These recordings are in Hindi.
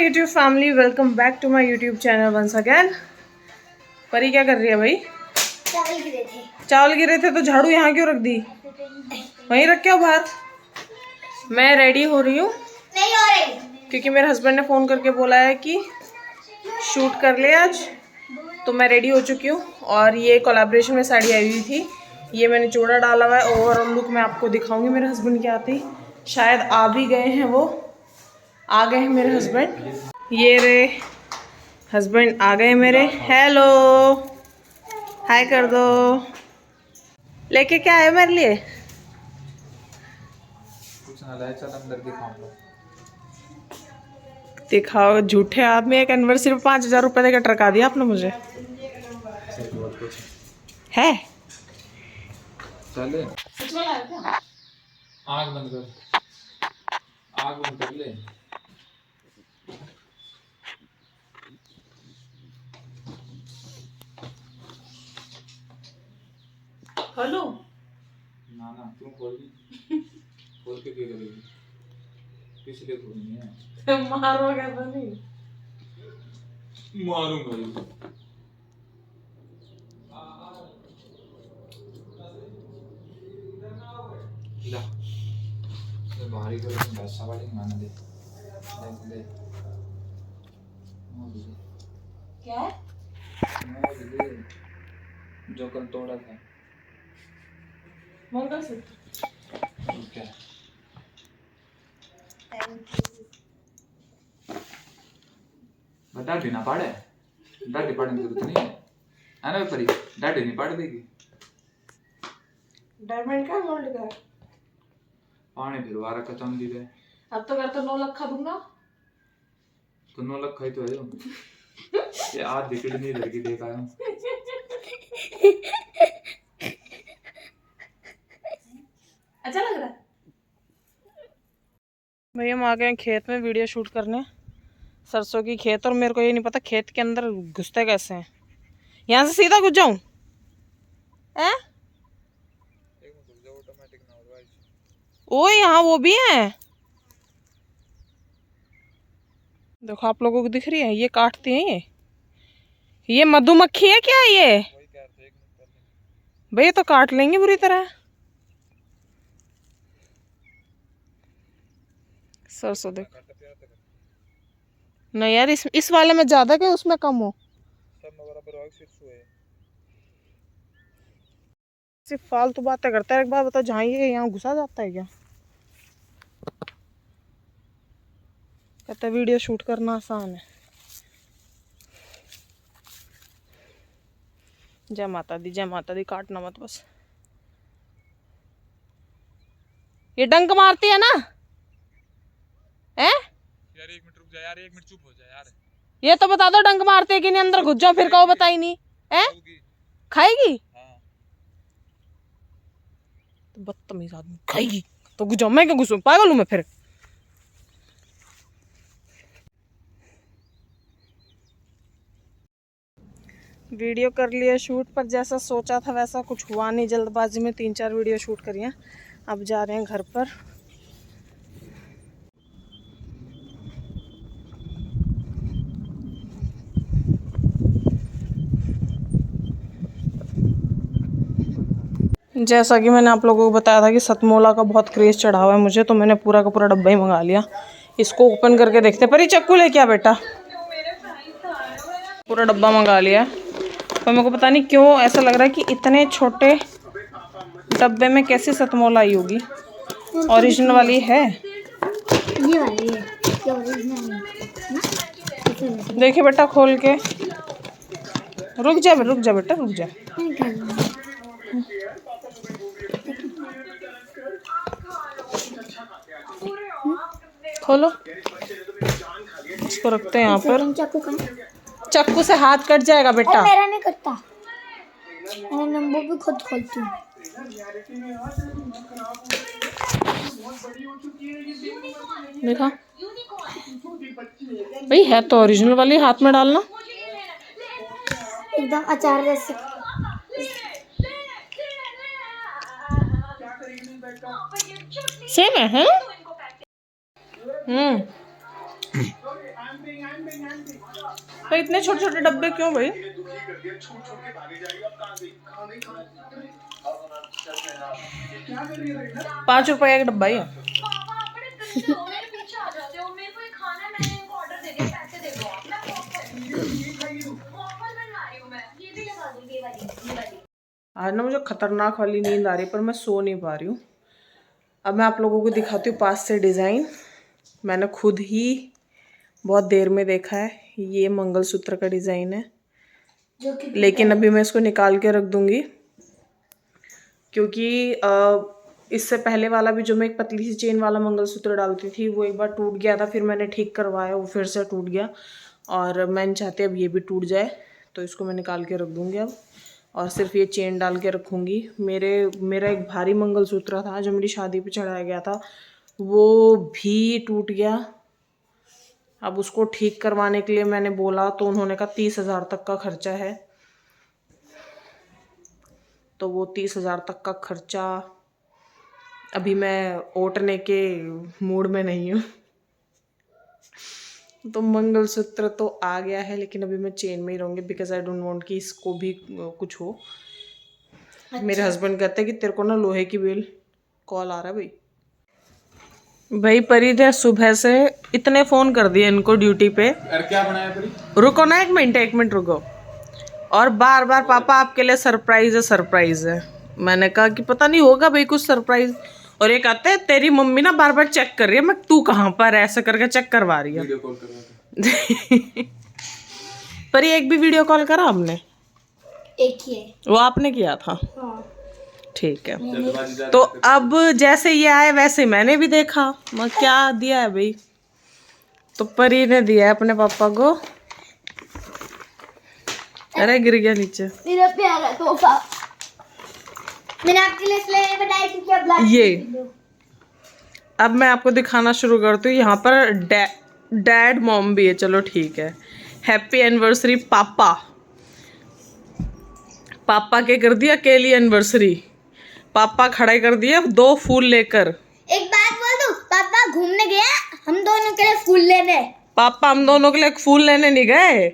My YouTube family, welcome back to my YouTube channel once again. Pari क्या कर रही है भाई? चावल गिरे थे तो झाड़ू यहाँ क्यों रख दी? वहीं रख के आओ बाहर। मैं रेडी हो रही हूँ क्योंकि मेरे हस्बैंड ने फ़ोन करके बोला है कि शूट कर ले आज, तो मैं रेडी हो चुकी हूँ। और ये कोलैबोरेशन में साड़ी आई हुई थी, ये मैंने चूड़ा डाला हुआ है। ओवरऑल लुक मैं आपको दिखाऊंगी मेरे हस्बैंड के आते ही। शायद आ भी गए हैं, वो आ गए हैं मेरे हस्बैंड। ये रे हस्बैंड आ गए मेरे। हेलो, हाय कर दो। लेके क्या आए मेरे लिए? कुछ ना लाए, चल अंदर दिखाऊंगा। दिखाओ, झूठे आदमी। एक एनिवर्सरी में 5,000 रुपये देकर टरका दिया आपने मुझे। है चले, आग बंद कर, आग बंद कर ले। हेलो ना ना, क्यों खोल दी? खोल के क्या करेगी? किस लिए खोलनी है? मारोगे तो नहीं? मारूंगा ही। ला, ये बाहरी कर, भैंसा वाली गाना दे। दे दे, मोड़ दे। क्या? मोड़ दे, जो कल तोड़ा था। मंगलसूत्र। क्या? दाढ़ी ना पाड़े, दाढ़ी पाड़ने की जरूरत नहीं है ना परी, दाढ़ी नहीं पाड़ देगी। डायमंड का गोल्ड का? पानी फिरवा रखा चांदी पे। अब तो कर तो 9 लाख दूंगा। तो 9 लाख खाई तो है ये आधी किडनी इधर की देखा है। अच्छा लग रहा है भैया। हम आ गए खेत में वीडियो शूट करने, सरसों की खेत। और मेरे को ये नहीं पता खेत के अंदर घुसते कैसे हैं। यहाँ से सीधा घुस जाऊं? ओ यहाँ वो भी है। देखो, आप लोगों को दिख रही है? ये काटती है। ये मधुमक्खी है क्या ये? भैया तो काट लेंगे बुरी तरह। सरसों देखो। नहीं यार, इस वाले में ज्यादा क्या उसमें कम हो? सिर्फ फालतू बातें करता है। एक बार बताओ, जहाँ ये यहाँ घुसा जाता है क्या? कहता है वीडियो शूट करना आसान है। जय माता दी, जय माता दी। काटना मत बस। ये डंक मारती है ना? हैं? यार 1 मिनट रुक जा यार, 1 मिनट चुप हो जा यार। ये तो बता दो, डंक मारती है कि नहीं? अंदर घुस जाओ फिर कहो बता ही नहीं। हैं? खाएगी? हाँ। तो बदतमीज आदमी। खाएगी तो घुस जाओ। मैं क्यों घुसूं? पागल हूं मैं फिर? वीडियो कर लिया शूट, पर जैसा सोचा था वैसा कुछ हुआ नहीं। जल्दबाजी में 3-4 वीडियो शूट करी हैं। अब जा रहे हैं घर पर। जैसा कि मैंने आप लोगों को बताया था कि सतमोला का बहुत क्रेज़ चढ़ा हुआ है मुझे, तो मैंने पूरा का पूरा डब्बा ही मंगा लिया। इसको ओपन करके देखते हैं। पर ये चक्कू ले क्या बेटा? पूरा डब्बा मंगा लिया। पर मेरे को पता नहीं क्यों ऐसा लग रहा है कि इतने छोटे डब्बे में कैसे सतमोला आई होगी। ओरिजिनल वाली है ये वाली है, ये ओरिजिनल है। देखिए बेटा खोल के। रुक जा बेटा, रुक जा। खोलो, इसको रखते हैं यहाँ पर। चाकू से हाथ कट जाएगा बेटा। मेरा नहीं कटता, मैं नंबर भी खुद खोलती हूँ। देखा भाई, है तो ओरिजिनल वाली। हाथ में डालना एकदम अचार जैसे। सेम है? तो इतने छोटे छोटे डब्बे क्यों भाई? 5 रुपए का डब्बा ही है। आज ना मुझे खतरनाक वाली नींद आ रही है पर मैं सो नहीं पा रही हूँ। अब मैं आप लोगों को दिखाती हूँ पास से डिज़ाइन। मैंने खुद ही बहुत देर में देखा है। ये मंगलसूत्र का डिज़ाइन है, लेकिन अभी मैं इसको निकाल के रख दूँगी क्योंकि इससे पहले वाला भी जो मैं एक पतली सी चेन वाला मंगलसूत्र डालती थी वो एक बार टूट गया था, फिर मैंने ठीक करवाया, वो फिर से टूट गया और मैं नहीं चाहती अब ये भी टूट जाए, तो इसको मैं निकाल के रख दूँगी अब और सिर्फ ये चेन डाल के रखूँगी। मेरा एक भारी मंगलसूत्र था जो मेरी शादी पे चढ़ाया गया था, वो भी टूट गया। अब उसको ठीक करवाने के लिए मैंने बोला तो उन्होंने कहा 30,000 तक का खर्चा है, तो वो 30,000 तक का खर्चा अभी मैं ओटने के मूड में नहीं हूँ। तो मंगलसूत्र तो आ गया है, लेकिन अभी मैं चेन में ही रहूँगी बिकॉज आई डोंट वांट कि इसको भी कुछ हो। अच्छा। मेरे हस्बैंड कहते हैं कि तेरे को ना लोहे की बेल कॉल आ रहा है भाई परी ने सुबह से इतने फ़ोन कर दिए इनको ड्यूटी पे। यार क्या बनाया परी? रुको ना एक मिनट रुको। और बार बार पापा आपके लिए सरप्राइज है। मैंने कहा कि पता नहीं होगा भाई कुछ सरप्राइज, और ये कहते हैं तेरी मम्मी ना बार बार चेक कर रही है, मैं तू कहाँ पर ऐसे करके चेक करवा रही है। वीडियो कॉल करवा पर ये एक भी वीडियो कॉल करा हमने? एक ही है, वो आपने किया था। हाँ। ठीक है, तो अब जैसे ये आए वैसे मैंने भी देखा, मैं क्या दिया है भाई, तो परी ने दिया है अपने पापा को। अरे गिर गया नीचे। मेरा प्यारा तोहफा मैंने आपके लिए इसलिए बनाया क्योंकि अब ये अब मैं आपको दिखाना शुरू करती हूँ। यहाँ पर डैड मॉम भी है, चलो ठीक है। हैप्पी एनिवर्सरी पापा। पापा के कर दिया अकेली एनिवर्सरी, पापा खड़े कर दिया 2 फूल लेकर। एक बात बोल दूं, पापा घूमने गया हम दोनों के लिए फूल लेने। पापा हम दोनों के लिए फूल लेने नहीं गए,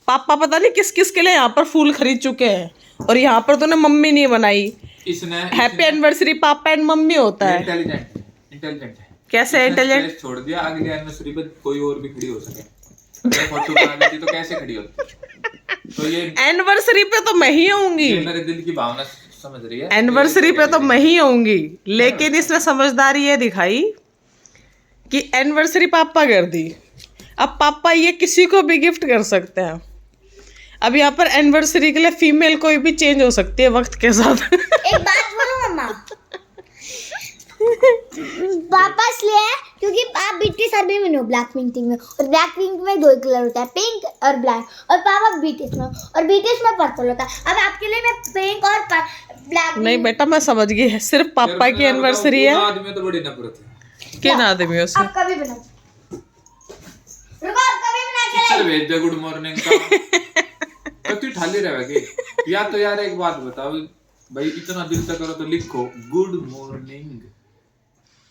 पापा पता नहीं किस किस के लिए यहाँ पर फूल खरीद चुके हैं, और यहाँ पर तूने मम्मी नहीं बनाई। इसने हैप्पी एनिवर्सरी पापा एंड मम्मी होता है। इंटेलिजेंट कैसे इंटेलिजेंट? छोड़ दिया अगली एनिवर्सरी पर कोई और भी खड़ी हो सके। मैं फोटो बना देती तो कैसे खड़ी होती? तो ये एनिवर्सरी पे तो मैं ही होंगी, मेरे दिल की भावना समझ रही है। एनिवर्सरी पे तो मैं ही होंगी, लेकिन इसने समझदारी ये दिखाई कि एनिवर्सरी पापा कर दी। अब पापा ये किसी को भी गिफ्ट कर सकते हैं। अब यहाँ पर एनिवर्सरी के लिए फीमेल कोई भी चेंज हो सकती है वक्त के साथ। एक बात बोलो मम्मा, पापा इसलिए है क्योंकि आप बीटीएस आर्मी में हो, ब्लैक पिंक में, और ब्लैक पिंक में 2 कलर होता है, पिंक और ब्लैक, और पापा बीटीएस में, और बीटीएस में पर्पल होता है। अब आपके लिए मैं पिंक और ब्लैक नहीं बेटा मैं समझ गई है, सिर्फ पापा की एनिवर्सरी है। आदमी तो बड़ी नफरत है। किन आदमियों से? आपका भी बना, रुको आपका भी बना के चल भेज दे गुड मॉर्निंग का। तो तू ठाली रहेगी या तो यार एक बात बताओ भाई, इतना दिल तक करो तो लिखो गुड मॉर्निंग,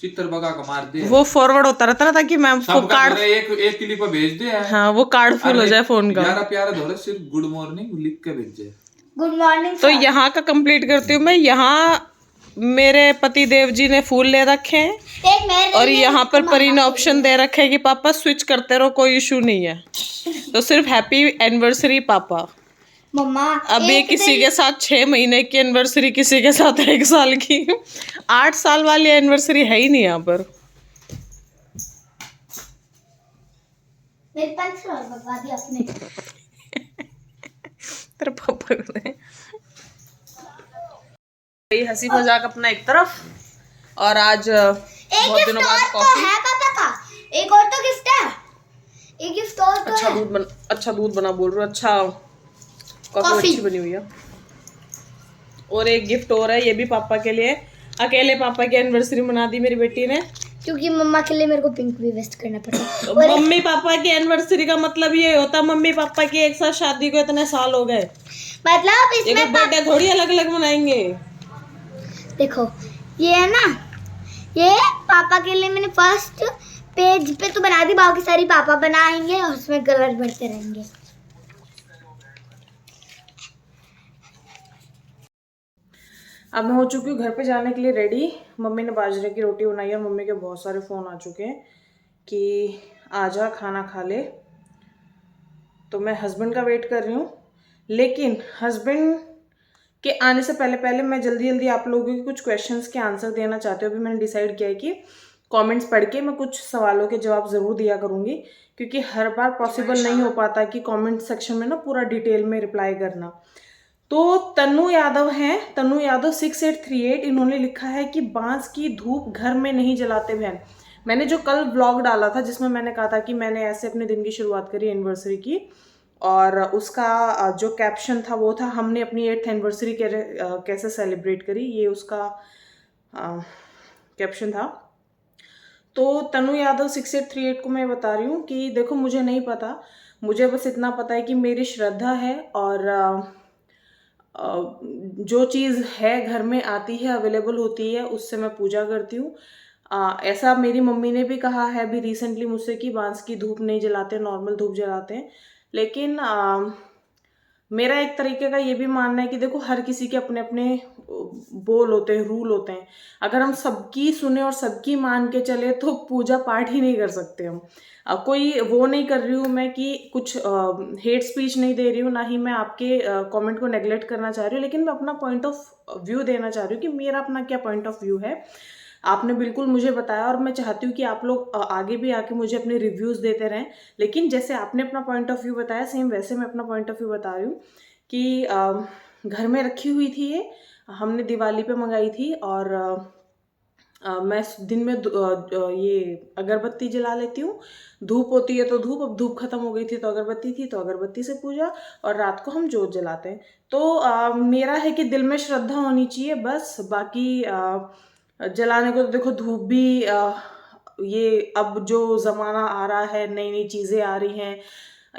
चित्र बगा का मार दे। वो फॉरवर्ड होता रहता ना ताकि मैं आपको कार्ड एक क्लिप भेज दे। हाँ वो कार्ड फुल हो जाए फोन का। प्यारा प्यारा धोरे सिर्फ गुड मॉर्निंग लिख के भेज दे। Good morning. तो यहाँ का कंप्लीट करती हूँ मैं। यहाँ मेरे पति देव जी ने फूल ले रखे हैं और यहाँ पर परी ने ऑप्शन दे रखे है कि पापा स्विच करते रहो, कोई इशू नहीं है। तो सिर्फ हैप्पी एनिवर्सरी पापा। मम्मा अभी किसी के साथ 6 महीने की एनिवर्सरी, किसी के साथ 1 साल की, 8 साल वाली एनिवर्सरी है ही नहीं यहाँ पर। मेरे पास और बता दिया आपने। तेरे पापा को दे। हंसी मजाक अपना एक तरफ, और आज बहुत दिनों बाद कॉफी है पापा का, एक और तो गिफ्ट है, एक गिफ्ट और तो अच्छा दूध बना बोल रहा हूँ। अच्छा कॉफी अच्छी बनी हुई है। और एक गिफ्ट और है, ये भी पापा के लिए। अकेले पापा की एनिवर्सरी मना दी मेरी बेटी ने, क्योंकि मम्मा के लिए मेरे को पिंक भी वेस्ट करना पड़ा। तो मम्मी पापा की एनिवर्सरी का मतलब ये होता मम्मी पापा की एक साथ शादी को इतने साल हो गए, मतलब इसमें बर्थडे थोड़ी अलग अलग मनाएंगे। देखो ये है ना, ये पापा के लिए मैंने फर्स्ट पेज पे तो बना दी, बाकी सारी पापा बनाएंगे और उसमें कलर भरते रहेंगे। अब मैं हो चुकी हूँ घर पे जाने के लिए रेडी। मम्मी ने बाजरे की रोटी बनाई है और मम्मी के बहुत सारे फ़ोन आ चुके हैं कि आजा खाना खा ले। तो मैं हस्बैंड का वेट कर रही हूँ, लेकिन हस्बैंड के आने से पहले पहले मैं जल्दी जल्दी आप लोगों के कुछ क्वेश्चंस के आंसर देना चाहती हूँ। अभी मैंने डिसाइड किया है कि कमेंट्स पढ़ के मैं कुछ सवालों के जवाब ज़रूर दिया करूँगी, क्योंकि हर बार पॉसिबल नहीं हो पाता कि कमेंट सेक्शन में ना पूरा डिटेल में रिप्लाई करना। तो तनु यादव हैं, तनु यादव 6838, इन्होंने लिखा है कि बांस की धूप घर में नहीं जलाते बहन। मैंने जो कल व्लॉग डाला था जिसमें मैंने कहा था कि मैंने ऐसे अपने दिन की शुरुआत करी एनिवर्सरी की, और उसका जो कैप्शन था वो था हमने अपनी 8th एनिवर्सरी कैसे सेलिब्रेट करी, ये उसका कैप्शन था। तो तनु यादव 6838 को मैं बता रही हूँ कि देखो मुझे नहीं पता, मुझे बस इतना पता है कि मेरी श्रद्धा है और जो चीज़ है घर में आती है, अवेलेबल होती है, उससे मैं पूजा करती हूँ। ऐसा मेरी मम्मी ने भी कहा है अभी रिसेंटली मुझसे कि बांस की धूप नहीं जलाते, नॉर्मल धूप जलाते हैं। लेकिन मेरा एक तरीके का ये भी मानना है कि देखो हर किसी के अपने अपने बोल होते हैं, रूल होते हैं। अगर हम सबकी सुने और सबकी मान के चले तो पूजा पाठ ही नहीं कर सकते हम। कोई वो नहीं कर रही हूँ मैं कि कुछ हेट स्पीच नहीं दे रही हूँ, ना ही मैं आपके कमेंट को नेगलेक्ट करना चाह रही हूँ, लेकिन मैं अपना पॉइंट ऑफ व्यू देना चाह रही हूँ कि मेरा अपना क्या पॉइंट ऑफ व्यू है। आपने बिल्कुल मुझे बताया और मैं चाहती हूँ कि आप लोग आगे भी आके मुझे अपने रिव्यूज़ देते रहें। लेकिन जैसे आपने अपना पॉइंट ऑफ व्यू बताया, सेम वैसे मैं अपना पॉइंट ऑफ व्यू बता रही हूँ कि घर में रखी हुई थी, ये हमने दिवाली पे मंगाई थी, और मैं दिन में ये अगरबत्ती जला लेती हूँ। धूप होती है तो धूप, अब धूप खत्म हो गई थी तो अगरबत्ती थी, तो अगरबत्ती से पूजा, और रात को हम जोत जलाते हैं। तो मेरा है कि दिल में श्रद्धा होनी चाहिए बस। बाकी जलाने को तो देखो धूप भी ये अब जो ज़माना आ रहा है, नई नई चीज़ें आ रही हैं,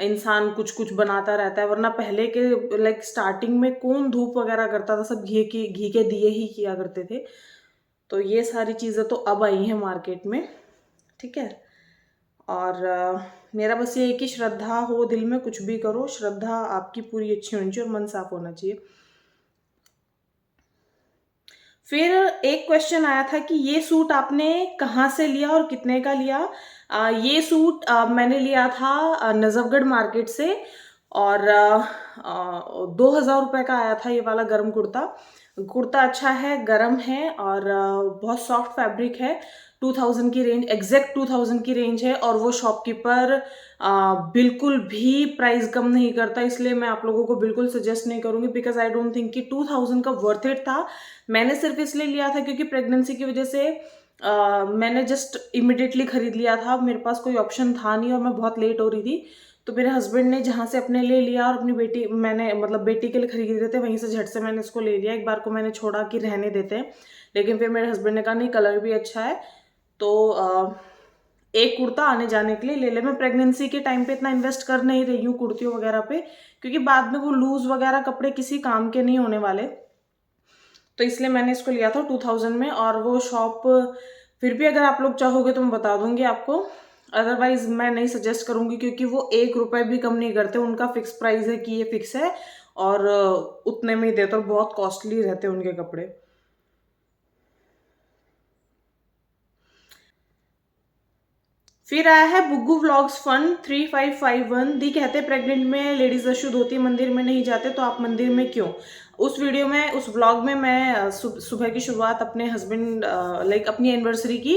इंसान कुछ कुछ बनाता रहता है, वरना पहले के लाइक स्टार्टिंग में कौन धूप वगैरह करता था, सब घी के दिए ही किया करते थे। तो ये सारी चीज़ें तो अब आई हैं मार्केट में, ठीक है। और मेरा बस ये है कि श्रद्धा हो दिल में, कुछ भी करो, श्रद्धा आपकी पूरी अच्छी होनी चाहिए और मन साफ होना चाहिए। फिर एक क्वेश्चन आया था कि ये सूट आपने कहाँ से लिया और कितने का लिया। ये सूट मैंने लिया था नजफगढ़ मार्केट से, और 2000 रुपये का आया था ये वाला गर्म कुर्ता। कुर्ता अच्छा है, गर्म है, और बहुत सॉफ्ट फैब्रिक है। 2000 की रेंज, एग्जैक्ट 2000 की रेंज है, और वो शॉपकीपर बिल्कुल भी प्राइस कम नहीं करता, इसलिए मैं आप लोगों को बिल्कुल सजेस्ट नहीं करूँगी, बिकॉज आई डोंट थिंक कि 2000 का वर्थ इट था। मैंने सिर्फ इसलिए लिया था क्योंकि प्रेगनेंसी की वजह से मैंने जस्ट इमिडिएटली खरीद लिया था, मेरे पास कोई ऑप्शन था नहीं और मैं बहुत लेट हो रही थी। तो मेरे हस्बैंड ने जहाँ से अपने लिए लिया और अपनी बेटी, मैंने मतलब बेटी के लिए खरीद रहे थे, वहीं से झट से मैंने इसको ले लिया। एक बार को मैंने छोड़ा कि रहने देते हैं, लेकिन फिर मेरे हस्बैंड ने कहा नहीं कलर भी अच्छा है, तो एक कुर्ता आने जाने के लिए ले ले। मैं प्रेगनेंसी के टाइम पे इतना इन्वेस्ट कर नहीं रही हूँ कुर्तियों वगैरह पे, क्योंकि बाद में वो लूज वगैरह कपड़े किसी काम के नहीं होने वाले, तो इसलिए मैंने इसको लिया था 2000 में। और वो शॉप फिर भी अगर आप लोग चाहोगे तो मैं बता दूंगी आपको, अदरवाइज मैं नहीं सजेस्ट करूंगी, क्योंकि वो 1 रुपये भी कम नहीं करते। उनका फिक्स प्राइस है कि ये फिक्स है, और उतने में ही देते, और बहुत कॉस्टली रहते हैं उनके कपड़े। फिर आया है बुग्गू व्लॉग्स फन 3551 दी, कहते प्रेग्नेंट में लेडीज अशुद्ध होती है, मंदिर में नहीं जाते, तो आप मंदिर में क्यों। उस वीडियो में, उस व्लॉग में मैं सुबह की शुरुआत अपने हस्बैंड लाइक अपनी एनिवर्सरी की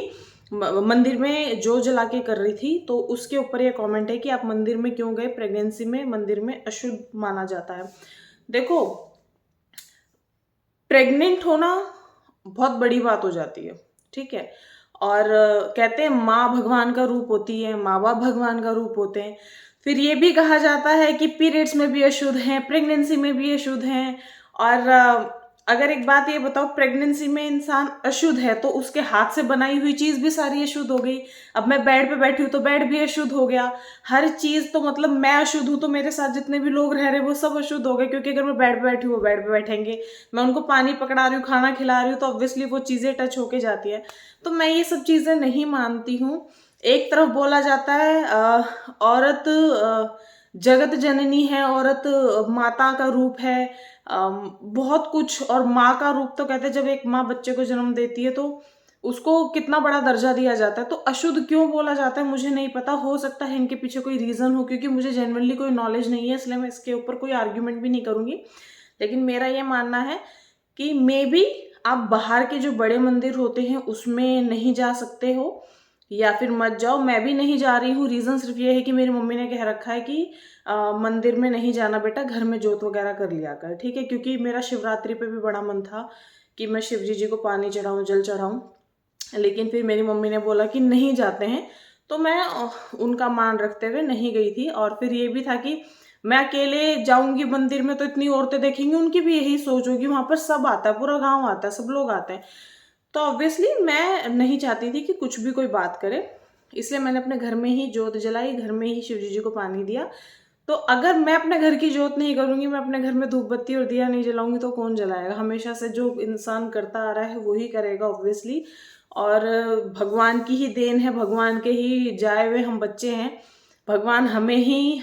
मंदिर में जो जला के कर रही थी, तो उसके ऊपर ये कमेंट है कि आप मंदिर में क्यों गए, प्रेगनेंसी में मंदिर में अशुद्ध माना जाता है। देखो प्रेग्नेंट होना बहुत बड़ी बात हो जाती है, ठीक है, और कहते हैं माँ भगवान का रूप होती है, माँ बाप भगवान का रूप होते हैं। फिर ये भी कहा जाता है कि पीरियड्स में भी अशुद्ध हैं, प्रेगनेंसी में भी अशुद्ध हैं। और अगर एक बात ये बताओ, प्रेगनेंसी में इंसान अशुद्ध है तो उसके हाथ से बनाई हुई चीज़ भी सारी अशुद्ध हो गई। अब मैं बेड पे बैठी हूँ तो बेड भी अशुद्ध हो गया, हर चीज़। तो मतलब मैं अशुद्ध हूँ तो मेरे साथ जितने भी लोग रह रहे हैं वो सब अशुद्ध हो गए, क्योंकि अगर मैं बेड पे बैठी हूँ वो बेड पे बैठेंगे, मैं उनको पानी पकड़ा रही हूँ, खाना खिला रही हूँ, तो ऑब्वियसली वो चीज़ें टच होके जाती है। तो मैं ये सब चीज़ें नहीं मानती हूँ। एक तरफ बोला जाता है औरत जगत जननी है, औरत माता का रूप है, बहुत कुछ। और माँ का रूप तो कहते हैं जब एक माँ बच्चे को जन्म देती है तो उसको कितना बड़ा दर्जा दिया जाता है। तो अशुद्ध क्यों बोला जाता है मुझे नहीं पता, हो सकता है इनके पीछे कोई रीज़न हो, क्योंकि मुझे जेन्युइनली कोई नॉलेज नहीं है, इसलिए मैं इसके ऊपर कोई आर्ग्यूमेंट भी नहीं करूँगी। लेकिन मेरा ये मानना है कि मे बी आप बाहर के जो बड़े मंदिर होते हैं उसमें नहीं जा सकते हो, या फिर मत जाओ। मैं भी नहीं जा रही हूँ, रीज़न सिर्फ ये है कि मेरी मम्मी ने कह रखा है कि मंदिर में नहीं जाना बेटा, घर में जोत वगैरह कर लिया कर, ठीक है। क्योंकि मेरा शिवरात्रि पे भी बड़ा मन था कि मैं शिव जी को पानी चढ़ाऊँ, जल चढ़ाऊँ, लेकिन फिर मेरी मम्मी ने बोला कि नहीं जाते हैं, तो मैं उनका मान रखते हुए नहीं गई थी। और फिर ये भी था कि मैं अकेले जाऊंगी मंदिर में तो इतनी औरतें देखेंगी, उनकी भी यही सोच होगी, वहाँ पर सब आता है, पूरा गांव आता है, सब लोग आते हैं। तो ऑब्वियसली मैं नहीं चाहती थी कि कुछ भी कोई बात करे, इसलिए मैंने अपने घर में ही जोत जलाई, घर में ही शिव जी को पानी दिया। तो अगर मैं अपने घर की जोत नहीं करूँगी, मैं अपने घर में धूप बत्ती और दिया नहीं जलाऊंगी, तो कौन जलाएगा? हमेशा से जो इंसान करता आ रहा है वही करेगा ऑब्वियसली। और भगवान की ही देन है, भगवान के ही जाए हुए हम बच्चे हैं। भगवान हमें ही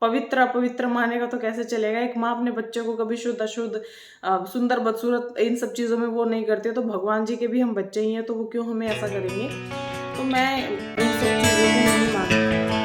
पवित्र अपवित्र मानेगा तो कैसे चलेगा? एक माँ अपने बच्चों को कभी शुद्ध अशुद्ध, सुंदर बदसूरत, इन सब चीज़ों में वो नहीं करते, तो भगवान जी के भी हम बच्चे ही हैं, तो वो क्यों हमें ऐसा करेंगे? तो मैं इन सब चीज़ों को नहीं मानती।